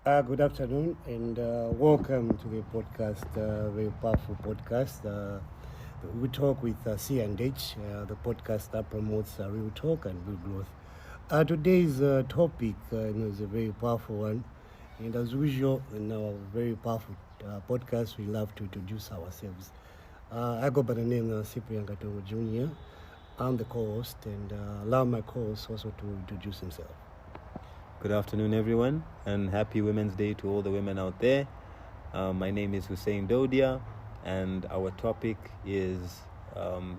Good afternoon and welcome to the podcast, very powerful podcast. We talk with C and H, the podcast that promotes real talk and real growth. Today's topic is a very powerful one, and as usual, in our very powerful podcast, we love to introduce ourselves. I go by the name of Cyprian Katongo Jr. I'm the co-host, and allow my co-host also to introduce himself. Good afternoon, everyone, and happy Women's Day to all the women out there. My name is Hussein Dodia, and our topic is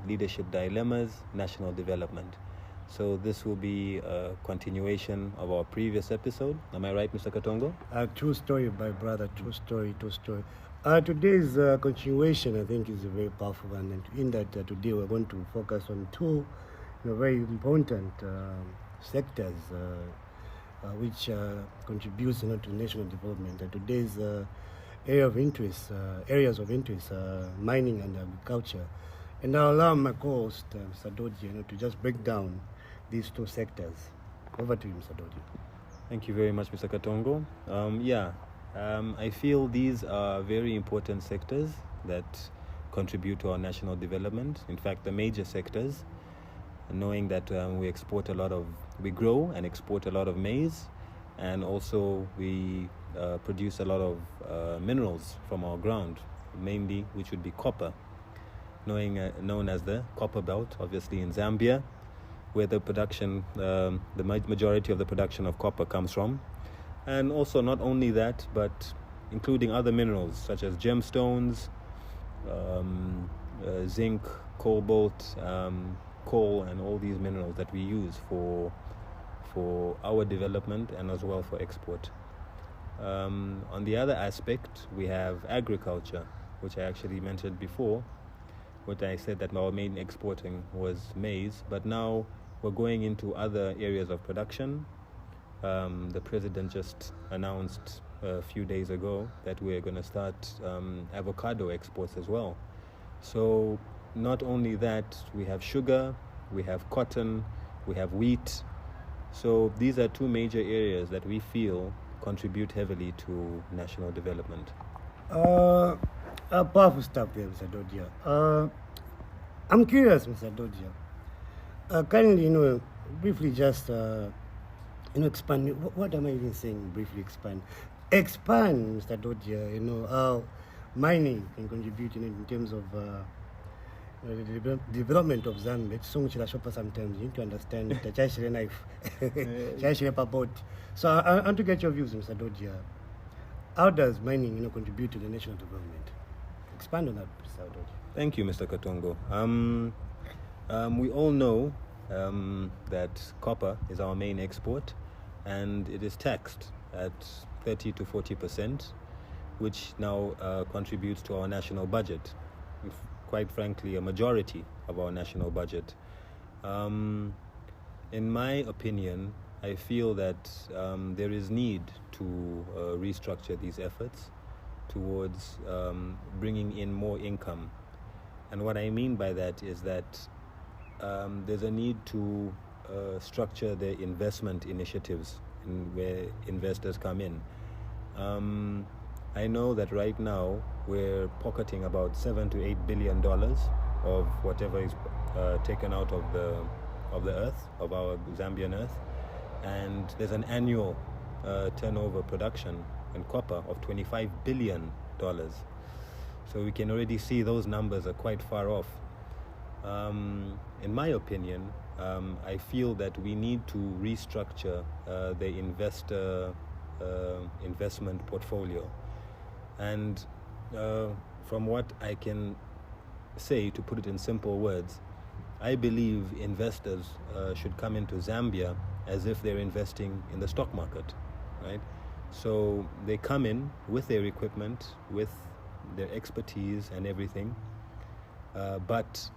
leadership dilemmas, national development. So this will be a continuation of our previous episode. Am I right, Mr. Katongo? True story, my brother. True story. Today's continuation, I think, is a very powerful one. And in that, today we're going to focus on two very important sectors which contributes to national development. And today's areas of interest, mining and agriculture. And I'll allow my co-host, Mr. Dodi, to just break down these two sectors. Over to you, Mr. Dodi. Thank you very much, Mr. Katongo. I feel these are very important sectors that contribute to our national development. In fact, the major sectors, knowing that we grow and export a lot of maize, and also we produce a lot of minerals from our ground, mainly which would be copper, known as the Copper Belt, obviously in Zambia, where the majority of the production of copper comes from. And also not only that, but including other minerals such as gemstones, zinc, cobalt, coal, and all these minerals that we use for our development and as well for export. On the other aspect, we have agriculture, which I actually mentioned before, what I said that our main exporting was maize, but now we're going into other areas of production. The president just announced a few days ago that we're going to start avocado exports as well. So not only that, we have sugar, we have cotton, we have wheat. So these are two major areas that we feel contribute heavily to national development. Powerful stuff there, Mr. Dodia. I'm curious, Mr. Dodia. Kindly, briefly just, expand. What am I even saying? Briefly expand. Expand, Mr. Dodia. How mining can contribute in terms of the development of Zambia. It's so much shopper sometimes. You need to understand the Chashire knife, Chashire boat. So I want to get your views, Mr. Dodia. How does mining, contribute to the national development? Expand on that, Mr. Dodia. Thank you, Mr. Katongo. We all know that copper is our main export, and it is taxed at 30 to 40%, which now contributes to our national budget. Quite frankly, a majority of our national budget. In my opinion, I feel that there is need to restructure these efforts towards bringing in more income. And what I mean by that is that there's a need to structure the investment initiatives where investors come in. I know that right now we're pocketing about $7 to $8 billion of whatever is taken out of the earth, of our Zambian earth, and there's an annual turnover production in copper of $25 billion. So we can already see those numbers are quite far off. In my opinion, I feel that we need to restructure the investment portfolio. And from what I can say, to put it in simple words, I believe investors should come into Zambia as if they're investing in the stock market, right? So they come in with their equipment, with their expertise and everything, but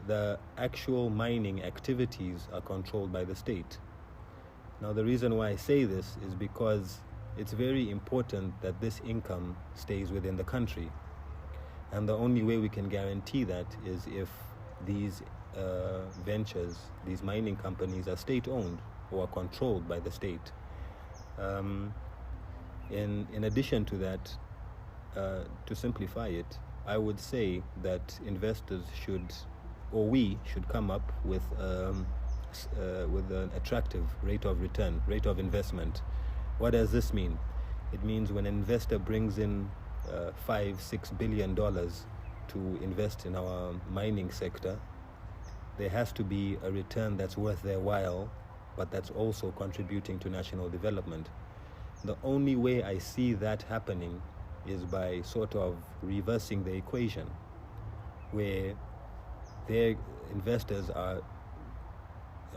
the actual mining activities are controlled by the state. Now, the reason why I say this is because it's very important that this income stays within the country. And the only way we can guarantee that is if these ventures, these mining companies, are state-owned or are controlled by the state. In addition to that, to simplify it, I would say that investors should, or we should come up with an attractive rate of return, rate of investment. What does this mean? It means when an investor brings in $5-6 billion to invest in our mining sector, there has to be a return that's worth their while, but that's also contributing to national development. The only way I see that happening is by sort of reversing the equation, where their investors are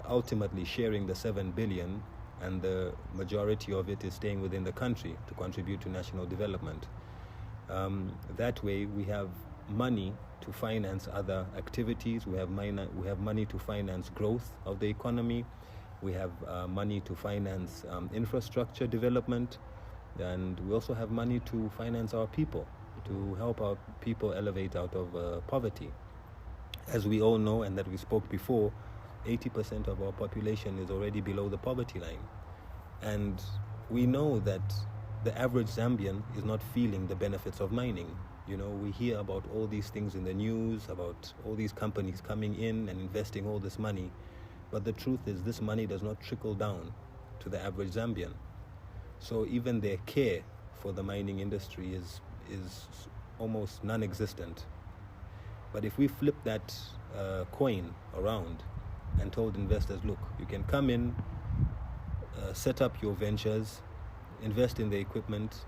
ultimately sharing the 7 billion and the majority of it is staying within the country to contribute to national development. That way we have money to finance other activities, we have money to finance growth of the economy, we have money to finance infrastructure development, and we also have money to finance our people, to help our people elevate out of poverty. As we all know, and that we spoke before, 80% of our population is already below the poverty line. And we know that the average Zambian is not feeling the benefits of mining. You know, we hear about all these things in the news, about all these companies coming in and investing all this money. But the truth is, this money does not trickle down to the average Zambian. So even their care for the mining industry is almost non-existent. But if we flip that coin around and told investors, look, you can come in, set up your ventures, invest in the equipment,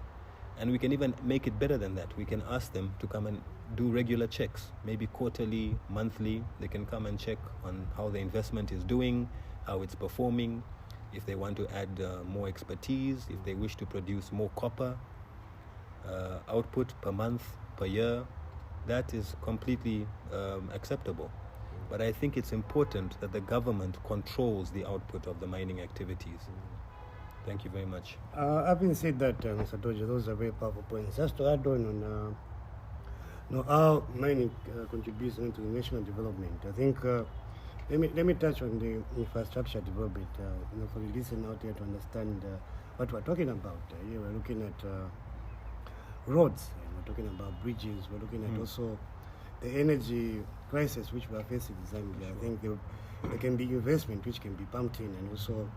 and we can even make it better than that. We can ask them to come and do regular checks, maybe quarterly, monthly. They can come and check on how the investment is doing, how it's performing, if they want to add more expertise, if they wish to produce more copper output per month, per year. That is completely acceptable. But I think it's important that the government controls the output of the mining activities. Thank you very much. Having said that, Mr. Doja, those are very powerful points. Just to add on how mining contributes to the national development, I think let me touch on the infrastructure development, for the listener out there to understand what we're talking about. Here we're looking at roads, we're talking about bridges, we're looking at also the energy crisis which we are facing in Zambia. Sure. I think there can be investment which can be pumped in, and also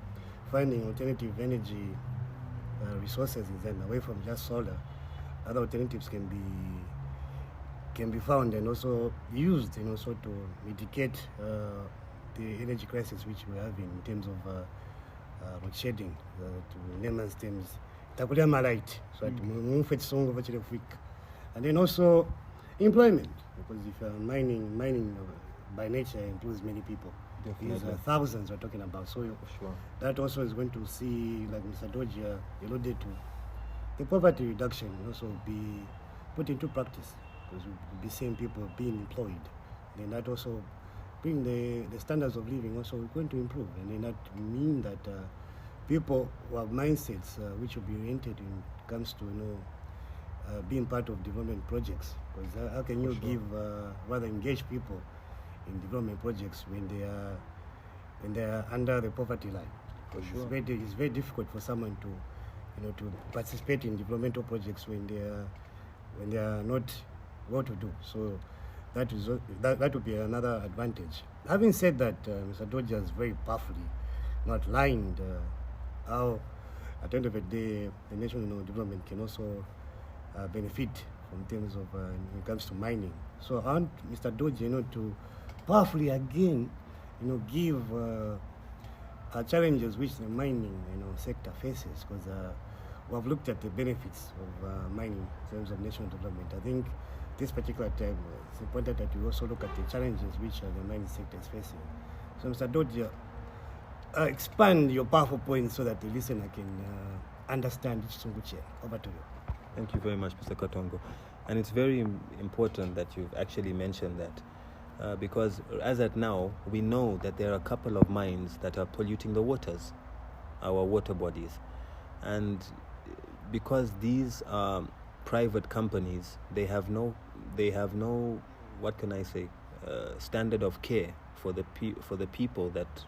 finding alternative energy resources in Zambia away from just solar. Other alternatives can be found and also used, so to mitigate the energy crisis which we have in terms of load shedding, to layman's terms. So and then also employment, because if mining by nature employs many people. Definitely. These are thousands we're talking about. So sure, that also is going to see, like Mr. Doja alluded to, the poverty reduction also be put into practice, because we'll be seeing people being employed. Then that also bring the standards of living also going to improve, and then that mean that people who have mindsets which will be oriented when it comes to being part of development projects. Because how can you give rather engage people in development projects when they are under the poverty line? Because it's very difficult for someone to participate in developmental projects when they are not well to do. So that would be another advantage. Having said that, Mr. Doja has very powerfully outlined how at the end of the day the national development can also benefit from terms of when it comes to mining. So I want Mr. Doja to powerfully again give challenges which the mining sector faces, because we have looked at the benefits of mining in terms of national development. I think this particular time it's important that we also look at the challenges which the mining sector is facing. So Mr. Doja, expand your powerful points so that the listener can understand each Sunguche. Over to you. Thank you very much, Mr. Katongo. And it's very important that you've actually mentioned that, because as at now, we know that there are a couple of mines that are polluting the waters, our water bodies. And because these are private companies, they have no, what can I say, standard of care for the people that,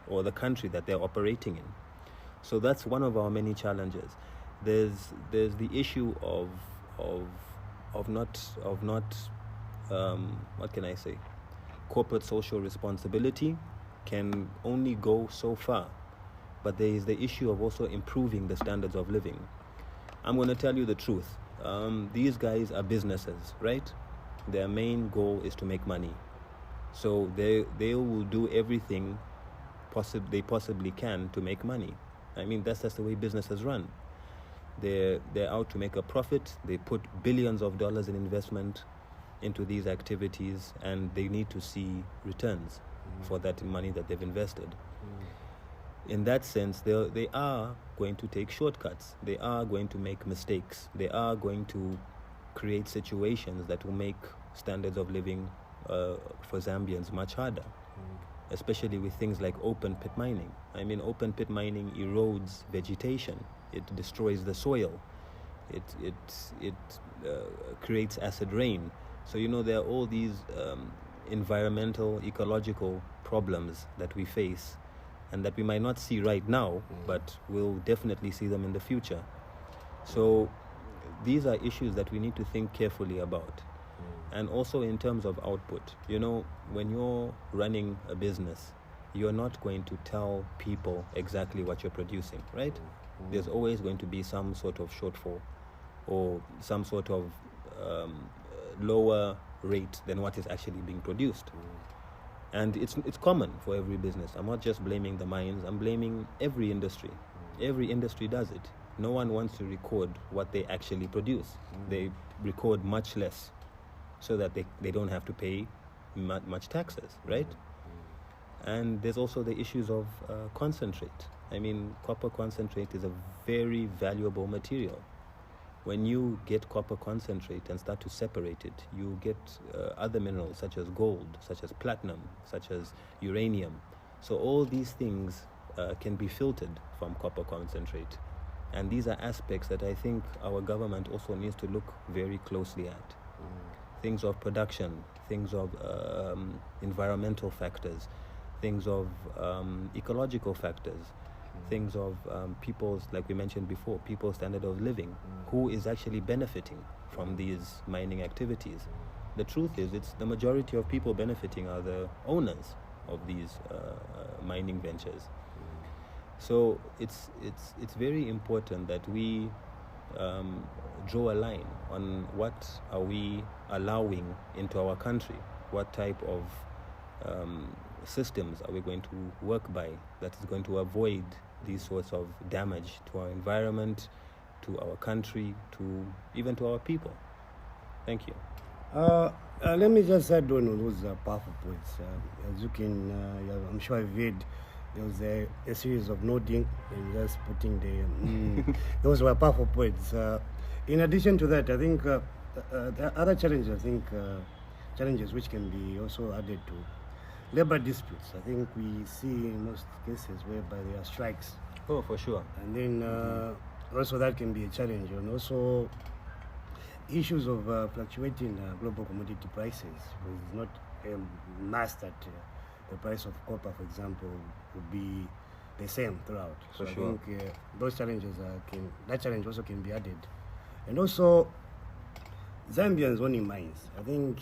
or the country that they're operating in. So that's one of our many challenges. there's the issue of not what can I say? Corporate social responsibility can only go so far, but there is the issue of also improving the standards of living. I'm going to tell you the truth. These guys are businesses, right? Their main goal is to make money. So they will do everything they possibly can to make money. I mean, that's the way businesses run. They're out to make a profit. They put billions of dollars in investment into these activities, and they need to see returns for that money that they've invested. In that sense, they are going to take shortcuts. They are going to make mistakes. They are going to create situations that will make standards of living for Zambians much harder, especially with things like open pit mining. I mean, open pit mining erodes vegetation. It destroys the soil. It creates acid rain. So, there are all these environmental, ecological problems that we face and that we might not see right now, but we'll definitely see them in the future. So these are issues that we need to think carefully about. And also in terms of output, when you're running a business, you're not going to tell people exactly what you're producing, right? There's always going to be some sort of shortfall or some sort of lower rate than what is actually being produced. And it's common for every business. I'm not just blaming the mines, I'm blaming every industry. Every industry does it. No one wants to record what they actually produce. They record much less so that they don't have to pay much taxes, right? And there's also the issues of concentrate. I mean, copper concentrate is a very valuable material. When you get copper concentrate and start to separate it, you get other minerals such as gold, such as platinum, such as uranium. So all these things can be filtered from copper concentrate. And these are aspects that I think our government also needs to look very closely at. Things of production, things of environmental factors, things of ecological factors, things of people's, like we mentioned before, people's standard of living. Who is actually benefiting from these mining activities? The truth is, it's the majority of people benefiting are the owners of these mining ventures. So it's very important that we draw a line on what are we allowing into our country, what type of systems are we going to work by that is going to avoid these sorts of damage to our environment, to our country, even to our people. Thank you. Let me just add on those powerful points. As you can, I'm sure I've read, there was a series of nodding and just putting those were powerful points. In addition to that, I think the other challenges, challenges which can be also added to labor disputes. I think we see in most cases whereby there are strikes. Oh, for sure. And then also that can be a challenge. And also issues of fluctuating global commodity prices. It's not a must that the price of copper, for example, would be the same throughout. So I think those challenges that challenge also can be added. And also Zambians owning mines. I think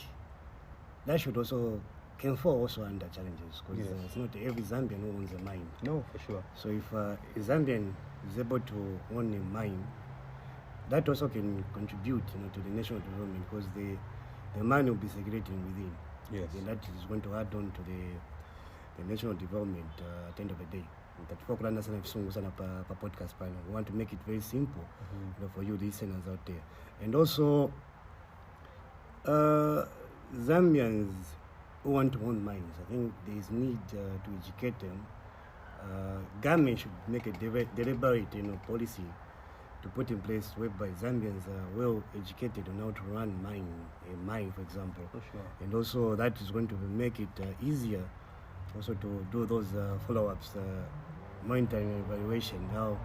that should also can fall also under challenges, because it's not every Zambian who owns a mine. No, for sure. So if a Zambian is able to own a mine, that also can contribute, to the national development, because the mine will be segregating within. Yes. And that is going to add on to the national development at the end of the day. Podcast panel. We want to make it very simple for you listeners out there. And also Zambians who want to own mines, I think there is need to educate them. Government should make a deliberate policy to put in place whereby Zambians are well educated on how to run a mine, for example. For sure. And also that is going to make it easier also to do those follow-ups, monitoring and evaluation, how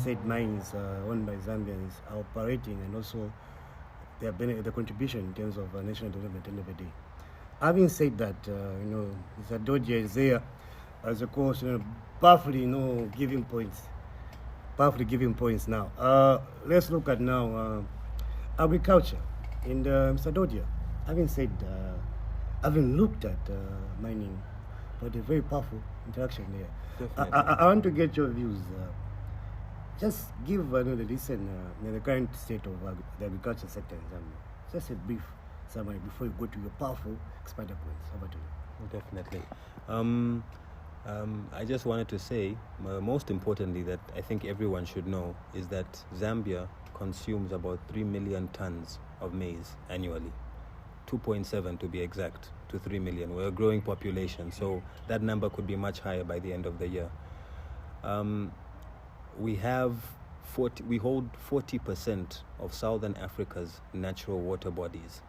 said mines owned by Zambians are operating, and also the contribution in terms of national development at the end of the day. Having said that, Mr. Dodge is there as a course, powerfully, giving points. powerfully giving points now. Let's look at now agriculture. And Mr. Dodia, having looked at mining, but a very powerful interaction there. I want to get your views. Just give the listen the current state of the agriculture sector in Zambia. Just a brief summary before you go to your powerful expander points. Over to you. Definitely. I just wanted to say, most importantly, that I think everyone should know is that Zambia consumes about 3 million tons of maize annually. 2.7 to be exact, to 3 million. We're a growing population, so that number could be much higher by the end of the year. We hold 40% of Southern Africa's natural water bodies.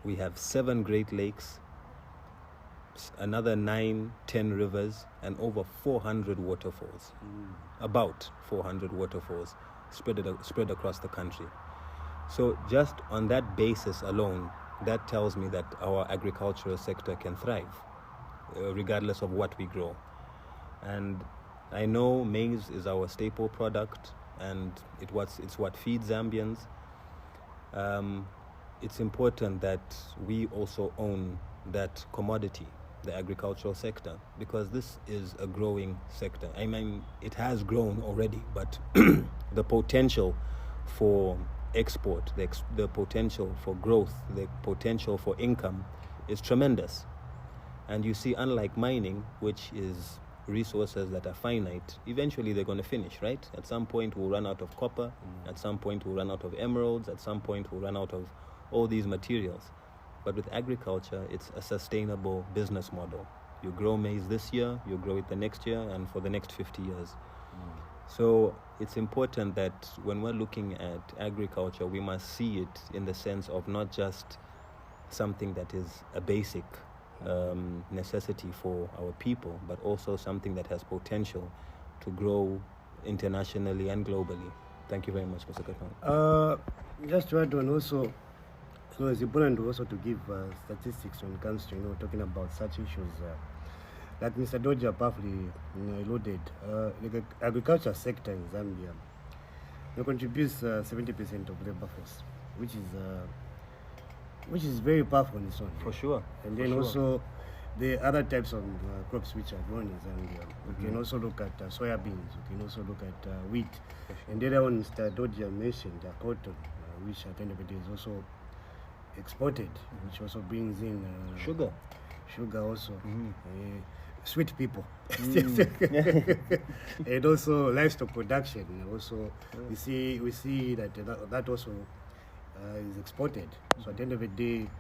We have 7 Great Lakes, another 9-10 rivers, and over 400 waterfalls. About 400 waterfalls spread across the country. So just on that basis alone, that tells me that our agricultural sector can thrive, regardless of what we grow. And I know maize is our staple product, and it's what feeds Zambians. It's important that we also own that commodity, the agricultural sector, because this is a growing sector. I mean, it has grown already, but the potential for export, the potential for growth, the potential for income is tremendous. And you see, unlike mining, which is resources that are finite, eventually they're going to finish, right? At some point we'll run out of copper, at some point we'll run out of emeralds, at some point we'll run out of all these materials. But with agriculture, it's a sustainable business model. You grow maize this year, you grow it the next year, and for the next 50 years. So it's important that when we're looking at agriculture, we must see it in the sense of not just something that is a basic necessity for our people, but also something that has potential to grow internationally and globally. Thank you very much, Mr. Katon. Just to add on also, so it's important also to give statistics when it comes to talking about such issues. Like Mr. Dodia powerfully alluded, the agriculture sector in Zambia contributes 70% of labor force, which is very powerful in its own. For sure. And then also the other types of crops which are grown in Zambia. We can also look at soybeans. We can also look at wheat. And the other one Mr. Dodia mentioned, cotton, which at the end of the day is also exported, which also brings in sugar also, sweet people, and also livestock production. Also, we see that that also is exported. So at the end of the day,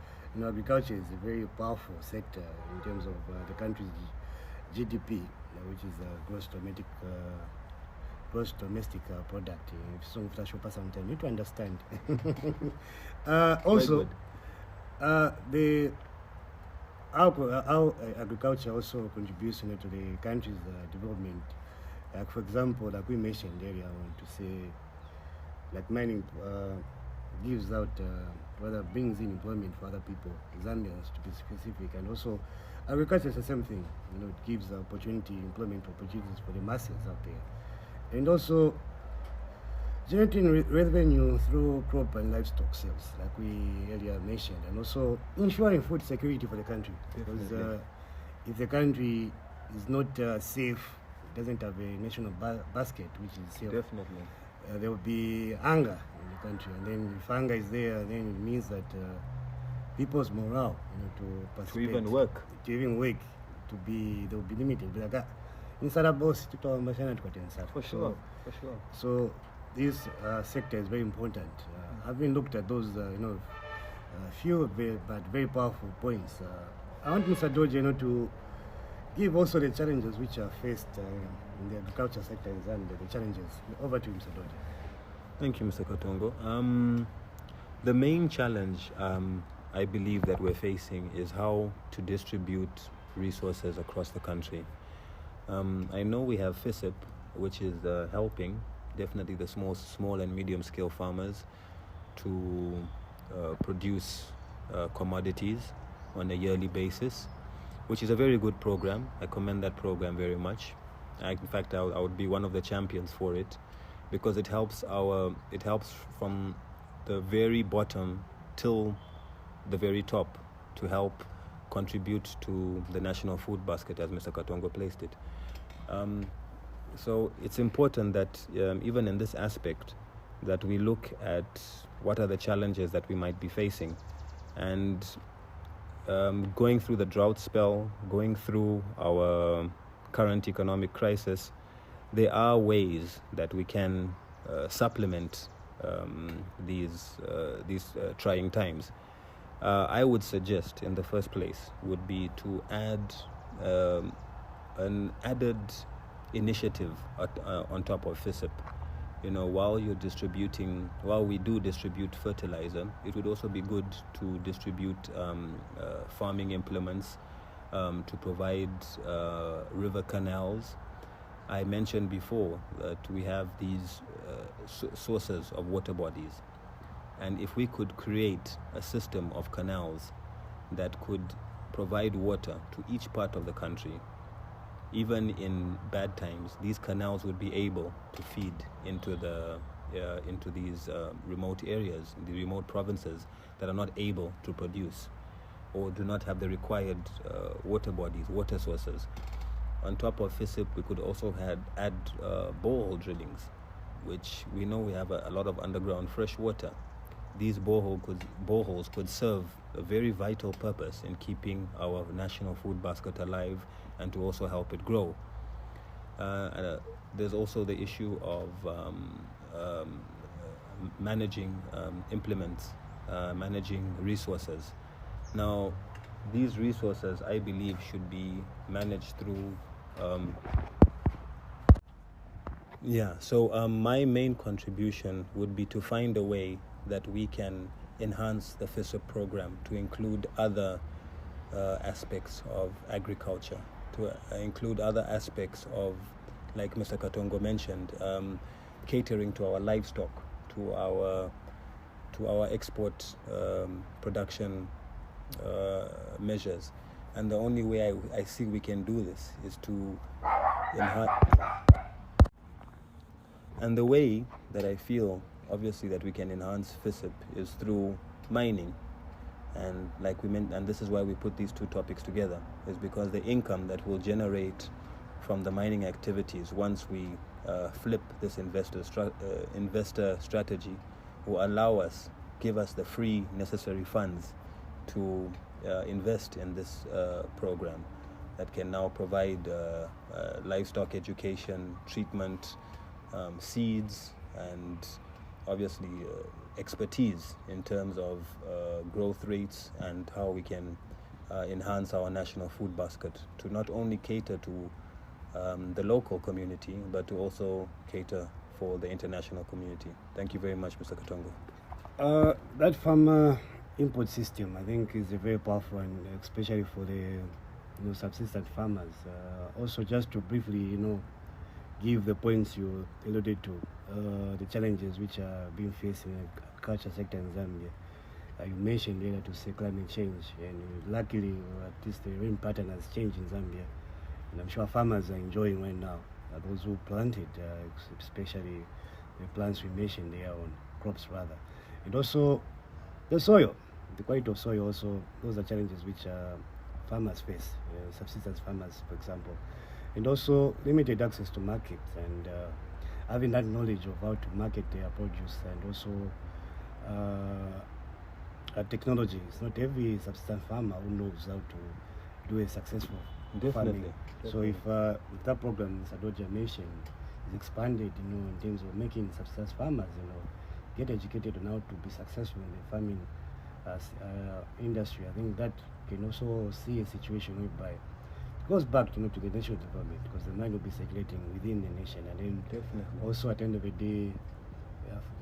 agriculture is a very powerful sector in terms of the country's GDP, which is gross domestic product. So you need to understand. Also, how agriculture also contributes to the country's development. Like for example, like we mentioned earlier, I want to say, like mining gives out, rather brings in employment for other people, Zambians to be specific, and also agriculture is the same thing. It gives employment opportunities for the masses out there, and also generating revenue through crop and livestock sales, like we earlier mentioned, and also ensuring food security for the country. Because if the country is not safe, doesn't have a national basket which is safe, definitely there will be hunger in the country, and then if hunger is there, then it means that people's morale, to even work, they will be limited. Like inside boss, for sure. So this sector is very important. Having looked at those, few but very powerful points, I want Mr. Dodia, to give also the challenges which are faced in the agriculture sector in Zambia. The challenges. Over to you, Mr. Dodia. Thank you, Mr. Katongo. The main challenge I believe that we're facing is how to distribute resources across the country. I know we have FISIP, which is helping definitely the small and medium scale farmers to produce commodities on a yearly basis, which is a very good program. I commend that program very much. In fact, I would be one of the champions for it. because it helps from the very bottom till the very top to help contribute to the national food basket, as Mr. Katongo placed it. So it's important that even in this aspect, that we look at what are the challenges that we might be facing, and going through the drought spell, going through our current economic crisis, there are ways that we can supplement these trying times. I would suggest, in the first place, would be to add an added initiative on top of FISIP. While we do distribute fertilizer, it would also be good to distribute farming implements, to provide river canals. I mentioned before that we have these sources of water bodies, and if we could create a system of canals that could provide water to each part of the country, even in bad times, these canals would be able to feed into these remote areas, the remote provinces that are not able to produce or do not have the required water bodies, water sources. On top of FISIP, we could also add borehole drillings, which we know we have a lot of underground fresh water. These boreholes could serve a very vital purpose in keeping our national food basket alive and to also help it grow. There's also the issue of managing implements, managing resources. Now, these resources, I believe, should be managed through my main contribution would be to find a way that we can enhance the FISIP program to include other aspects of agriculture, to include other aspects of, like Mr. Katongo mentioned, catering to our livestock, to our export production measures. And the only way I see we can do this is to enhance. And the way that I feel, obviously, that we can enhance FISIP is through mining. And like we meant, and this is why we put these two topics together, is because the income that will generate from the mining activities once we flip this investor strategy will give us the free necessary funds to invest in this program that can now provide livestock education, treatment, seeds, and obviously expertise in terms of growth rates and how we can enhance our national food basket to not only cater to the local community, but to also cater for the international community. Thank you very much, Mr. Katongo. That farmer input system, I think, is a very powerful one, especially for the subsistence farmers. Also, just to briefly, give the points you alluded to, the challenges which are being faced in the agriculture sector in Zambia. You mentioned earlier to say climate change, and luckily, at least the rain pattern has changed in Zambia, and I'm sure farmers are enjoying right now. Those who planted, especially the plants we mentioned there on crops rather, and also the soil, the quality of soil. Also, those are challenges which farmers face, subsistence farmers, for example. And also limited access to markets, and having that knowledge of how to market their produce, and also technology. It's not every subsistence farmer who knows how to do a successful farming. So if that program Sadoja mentioned is expanded, in terms of making subsistence farmers, get educated on how to be successful in the farming industry, I think that can also see a situation whereby goes back to the national development, because the money will be circulating within the nation, and then also at the end of the day,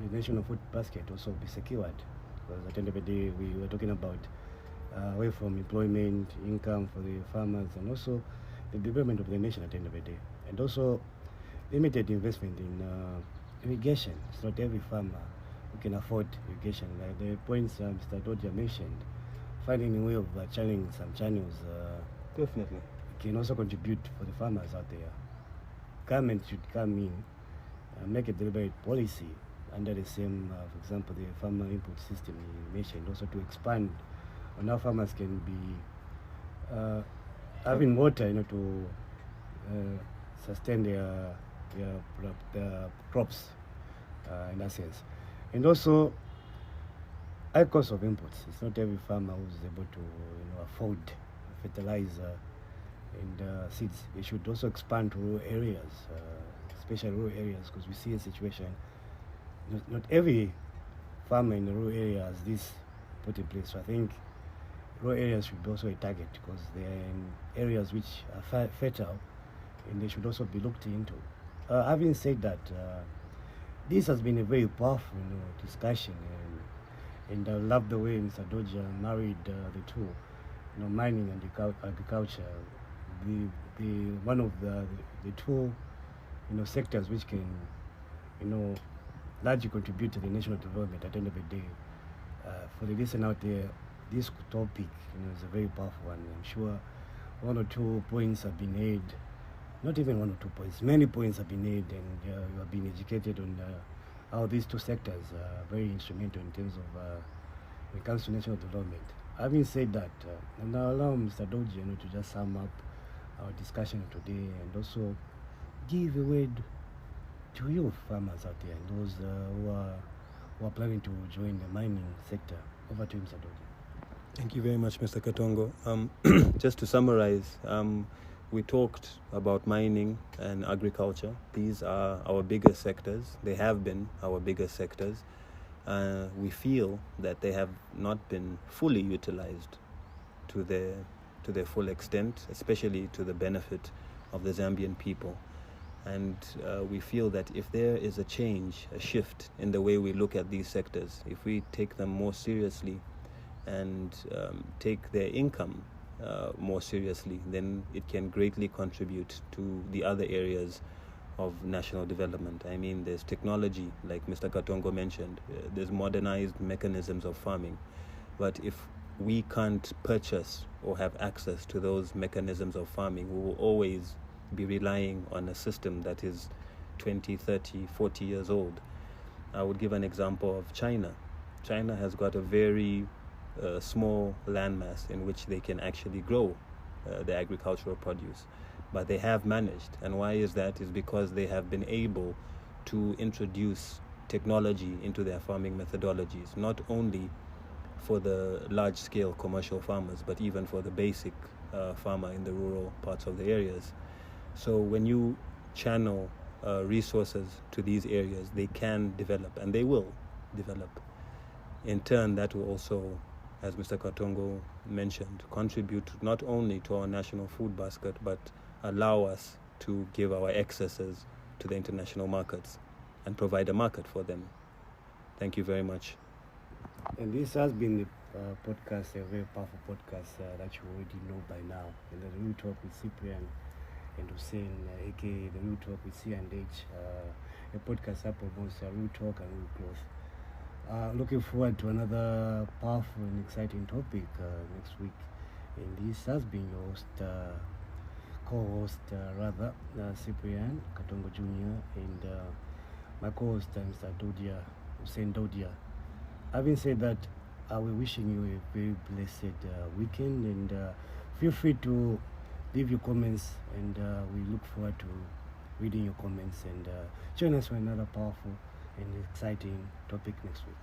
the national food basket also will be secured, because at the end of the day we were talking about away from employment, income for the farmers, and also the development of the nation at the end of the day, and also limited investment in irrigation. It's not every farmer who can afford irrigation. Like the points Mr. Dodja mentioned, finding a way of channeling some channels. Can also contribute for the farmers out there. Government should come in make a deliberate policy under the same, for example, the farmer input system you mentioned, also to expand on how farmers can be having water, to sustain their crops in that sense. And also, high cost of inputs. It's not every farmer who's able to afford fertilizer and seeds. They should also expand to rural areas, especially rural areas, because we see a situation. Not every farmer in the rural area has this put in place. So I think rural areas should be also a target, because they are in areas which are fertile, and they should also be looked into. Having said that, this has been a very powerful discussion, and I love the way Mr. Dodia married the two, mining and agriculture. The one of the two sectors which can largely contribute to the national development at the end of the day. For the listener out there, this topic is a very powerful one. I'm sure one or two points have been made, not even one or two points, many points have been made, and you have been educated on how these two sectors are very instrumental in terms of when it comes to national development. Having said that, and I'll allow Mr. Doji to just sum up our discussion today, and also give a word to you farmers out there and those who are planning to join the mining sector. Over to you, Mr. Doji. Thank you very much, Mr. Katongo. Just to summarize, we talked about mining and agriculture. These are our biggest sectors. They have been our biggest sectors. We feel that they have not been fully utilized to their full extent, especially to the benefit of the Zambian people. And we feel that if there is a change, a shift in the way we look at these sectors, if we take them more seriously and take their income more seriously, then it can greatly contribute to the other areas of national development. I mean, there's technology, like Mr. Katongo mentioned, there's modernized mechanisms of farming. But if we can't purchase or have access to those mechanisms of farming, we will always be relying on a system that is 20, 30, 40 years old. I would give an example of China. China has got a very small landmass in which they can actually grow the agricultural produce. But they have managed. And why is that? Is because they have been able to introduce technology into their farming methodologies, not only for the large-scale commercial farmers, but even for the basic farmer in the rural parts of the areas. So when you channel resources to these areas, they can develop, and they will develop. In turn, that will also, as Mr. Katongo mentioned, contribute not only to our national food basket, but allow us to give our excesses to the international markets and provide a market for them. Thank you very much. And this has been the podcast, a very powerful podcast that you already know by now. And the Real Talk with Cyprian and Hussein, aka the Real Talk with C&H, a podcast that promotes real talk and real growth. Looking forward to another powerful and exciting topic next week. And this has been your host, co-host Cyprian Katongo Jr. and my co-host Mr. Dodia, Hussein Dodia. Having said that, we're wishing you a very blessed weekend, and feel free to leave your comments, and we look forward to reading your comments, and join us for another powerful and exciting topic next week.